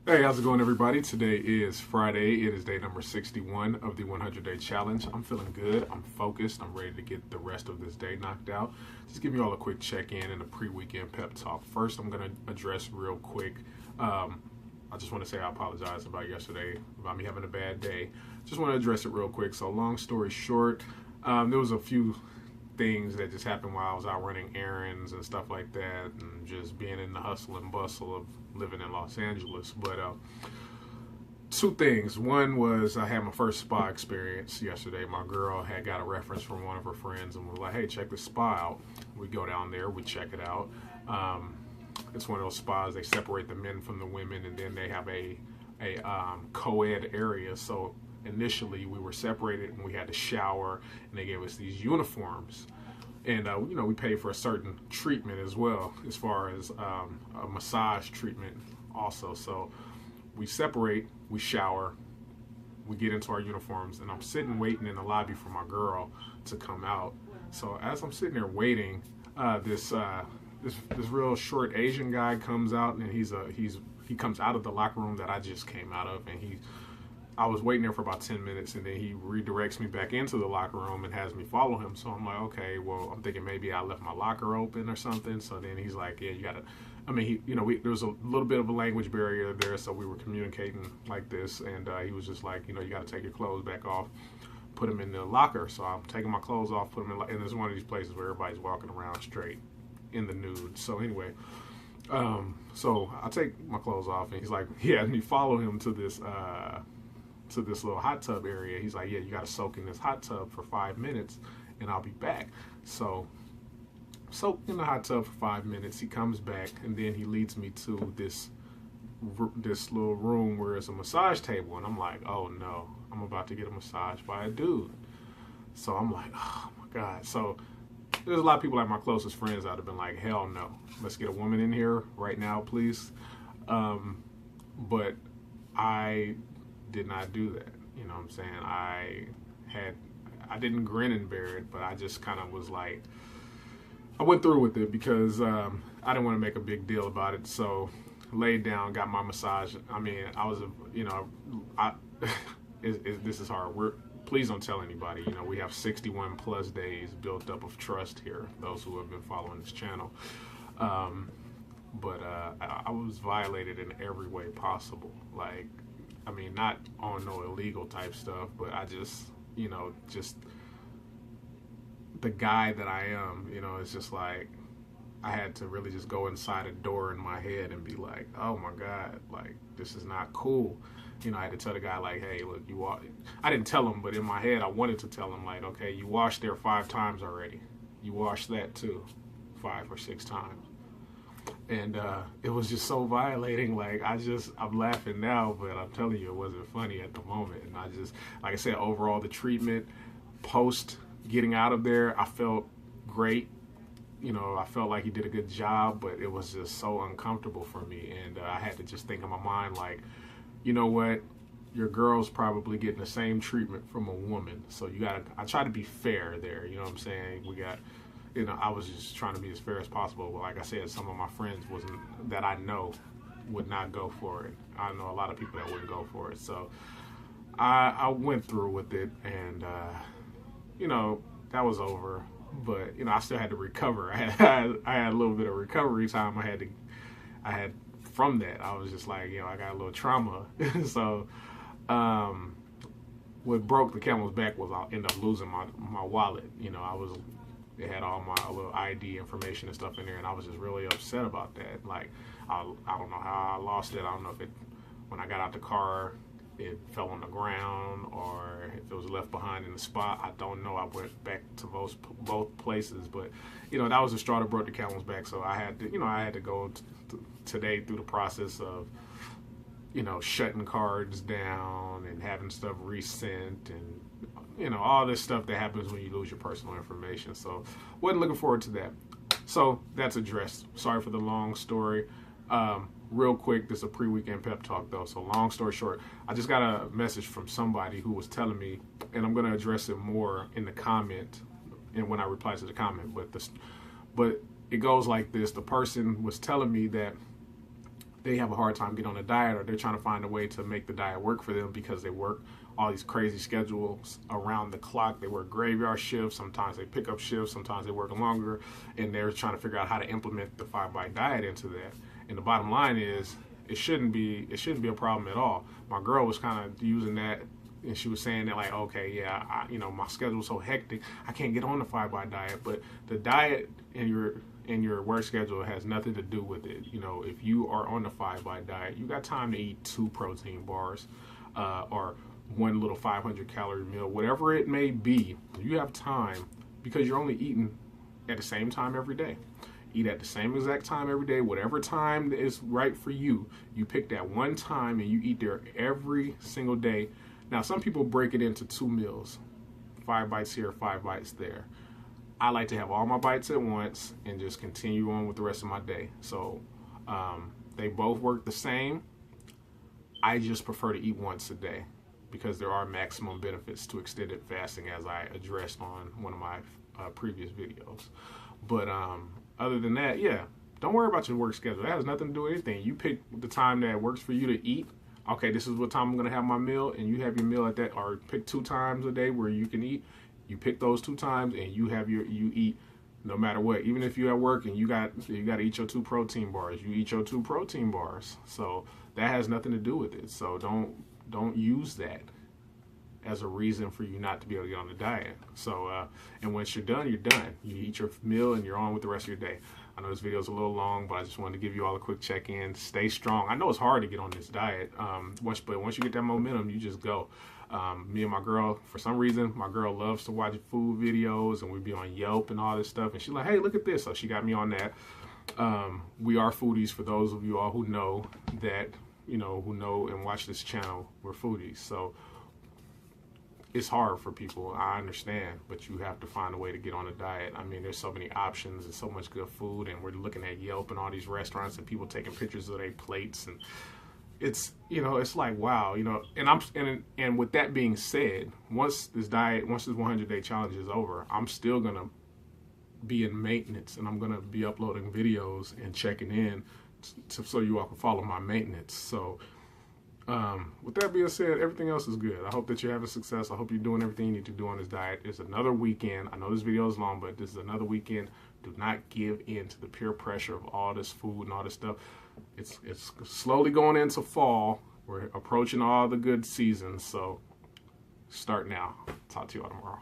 Hey, how's it going, everybody? Today is Friday. It is day number 61 of the 100-day challenge. I'm feeling good. I'm focused. I'm ready to get the rest of this day knocked out. Just give you all a quick check-in and a pre-weekend pep talk. First, I'm going to address real quick. I just want to say I apologize about yesterday, about me having a bad day. Just want to address it real quick. So, long story short, there was a few things that just happened while I was out running errands and stuff like that, and just being in the hustle and bustle of living in Los Angeles. But two things. One was I had my first spa experience yesterday. My girl had got a reference from one of her friends and was like, "Hey, check this spa out." We go down there, we check it out. It's one of those spas, they separate the men from the women, and then they have a co-ed area. So initially we were separated and we had to shower, and they gave us these uniforms, and we paid for a certain treatment as well, as far as a massage treatment also. So we separate, we shower, we get into our uniforms, and I'm sitting waiting in the lobby for my girl to come out. So as I'm sitting there waiting, this real short Asian guy comes out, and he comes out of the locker room that I just came out of, and I was waiting there for about 10 minutes, and then he redirects me back into the locker room and has me follow him. So I'm like, okay, well, I'm thinking maybe I left my locker open or something. So then he's like, yeah, you gotta, there was a little bit of a language barrier there, so we were communicating like this, and he was just like, you gotta take your clothes back off, put them in the locker. So I'm taking my clothes off, put them in, and it's one of these places where everybody's walking around straight in the nude. So anyway, so I take my clothes off, and he's like, he has me follow him to this little hot tub area. He's like, yeah, you got to soak in this hot tub for 5 minutes and I'll be back. So soak in the hot tub for 5 minutes. He comes back, and then he leads me to this little room where it's a massage table, and I'm like, oh no, I'm about to get a massage by a dude. So I'm like, oh my God. So there's a lot of people, like my closest friends, that would have been like, hell no, let's get a woman in here right now, please. But I did not do that. You know what I'm saying? I didn't grin and bear it, but I just kind of was like, I went through with it because I didn't want to make a big deal about it. So laid down, got my massage. I mean, I was, this is hard. Please don't tell anybody. We have 61 plus days built up of trust here, those who have been following this channel. But I was violated in every way possible. Like, I mean, not on no illegal type stuff, but I just, just the guy that I am, it's just like, I had to really just go inside a door in my head and be like, oh my God, like, this is not cool. I had to tell the guy, like, hey, look, I didn't tell him, but in my head, I wanted to tell him, like, okay, you washed there 5 times already. You washed that too, 5 or 6 times. And it was just so violating. Like, I'm laughing now, but I'm telling you, it wasn't funny at the moment. And I just, like I said, overall, the treatment post getting out of there, I felt great. I felt like he did a good job, but it was just so uncomfortable for me. And I had to just think in my mind, like, you know what? Your girl's probably getting the same treatment from a woman. So I try to be fair there. You know what I'm saying? I was just trying to be as fair as possible. But like I said, some of my friends that I know would not go for it. I know a lot of people that wouldn't go for it. So I went through with it, and that was over. But I still had to recover. I had a little bit of recovery time. I had from that. I was just like, I got a little trauma. So what broke the camel's back was I ended up losing my wallet. It had all my little ID information and stuff in there, and I was just really upset about that. Like, I don't know how I lost it. I don't know if when I got out the car, it fell on the ground, or if it was left behind in the spot. I don't know. I went back to both places, but that was the straw that broke the camel's back. So I had to go today through the process of shutting cards down and having stuff resent, and all this stuff that happens when you lose your personal information. So wasn't looking forward to that. So that's addressed. Sorry for the long story. Real quick, this is a pre-weekend pep talk though. So long story short, I just got a message from somebody who was telling me, and I'm going to address it more in the comment and when I reply to the comment. But it goes like this. The person was telling me that they have a hard time getting on a diet, or they're trying to find a way to make the diet work for them because they work all these crazy schedules around the clock. They work graveyard shifts, sometimes they pick up shifts, sometimes they work longer, and they're trying to figure out how to implement the 5-bite diet into that. And the bottom line is, it shouldn't be a problem at all. My girl was kind of using that, and she was saying that, like, okay, yeah, my schedule's so hectic, I can't get on the 5-bite diet. But the diet and your work schedule has nothing to do with it. If you are on the 5-bite diet, you got time to eat 2 protein bars, or one little 500-calorie meal, whatever it may be. You have time, because you're only eating at the same time every day. Eat at the same exact time every day, whatever time is right for you. You pick that one time and you eat there every single day. Now, some people break it into 2 meals, 5 bites here, 5 bites there. I like to have all my bites at once and just continue on with the rest of my day. So they both work the same. I just prefer to eat once a day because there are maximum benefits to extended fasting, as I addressed on one of my previous videos. But other than that, yeah, don't worry about your work schedule. That has nothing to do with anything. You pick the time that works for you to eat. Okay, this is what time I'm going to have my meal, and you have your meal at that, or pick 2 times a day where you can eat. You pick those 2 times, and you eat no matter what. Even if you're at work and you got to eat your 2 protein bars, you eat your 2 protein bars. So that has nothing to do with it. So don't use that as a reason for you not to be able to get on the diet. So and once you're done, you're done. You eat your meal and you're on with the rest of your day. I know this video is a little long, but I just wanted to give you all a quick check-in. Stay strong. I know it's hard to get on this diet, but once you get that momentum, you just go. Me and my girl, for some reason, my girl loves to watch food videos, and we'd be on Yelp and all this stuff, and she's like, hey, look at this. So she got me on that. We are foodies, for those of you all who know that, who know and watch this channel. We're foodies. So it's hard for people, I understand, but you have to find a way to get on a diet. I mean, there's so many options and so much good food, and we're looking at Yelp and all these restaurants and people taking pictures of their plates, and it's like, wow, and with that being said, once this 100-day challenge is over, I'm still gonna be in maintenance, and I'm gonna be uploading videos and checking in so you all can follow my maintenance. So with that being said, everything else is good. I hope that you're having success. I hope you're doing everything you need to do on this diet. It's another weekend. I know this video is long, but this is another weekend. Do not give in to the peer pressure of all this food and all this stuff. It's slowly going into fall. We're approaching all the good seasons, so start now. Talk to you all tomorrow.